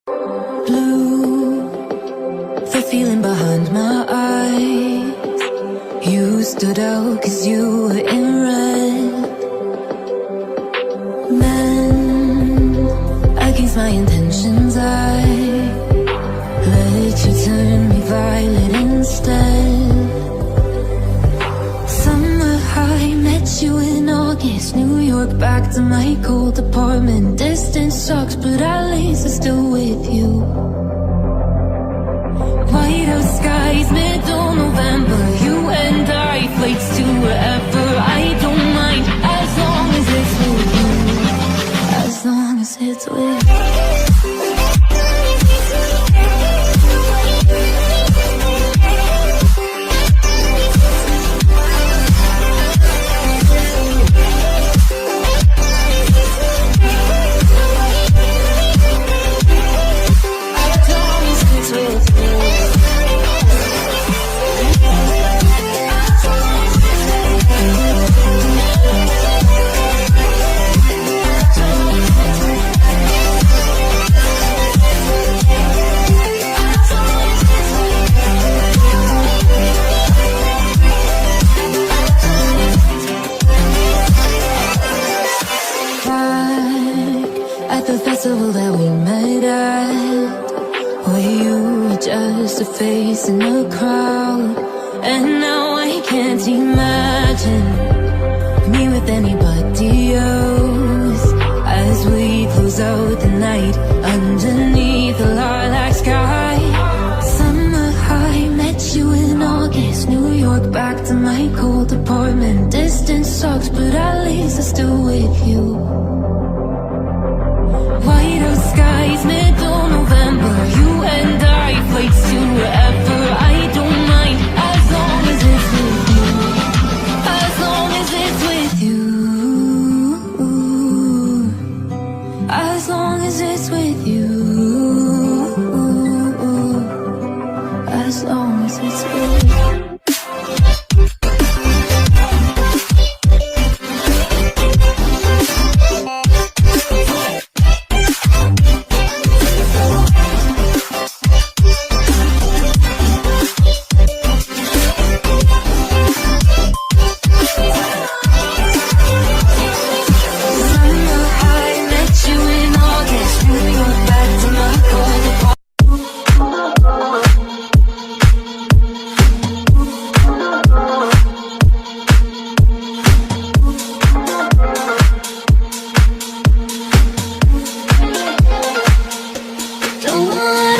Blue, the feeling behind my eyes. You stood out 'cause you were in red. Men against my intentions, I let you turn me violet instead. Summer high, met you in August. New York, back to my cold apartment. Distance sucks, but at least I'm still with you. White out skies, middle November. You and I, flights to wherever. I don't mind, as long as it's with you. As long as it's with you. At the festival that we met at, where you were just a face in the crowd. And now I can't imagine me with anybody else. As we close out the night underneath the lilac sky. Summer high, met you in August. New York, back to my cold apartment. Distance sucks, but at least I'm still with you. White out skies, middle November. You and I, flights to wherever. I don't mind, as long as it's with you. As long as it's with you. As long as it's with you. As long as it's with you. Don't want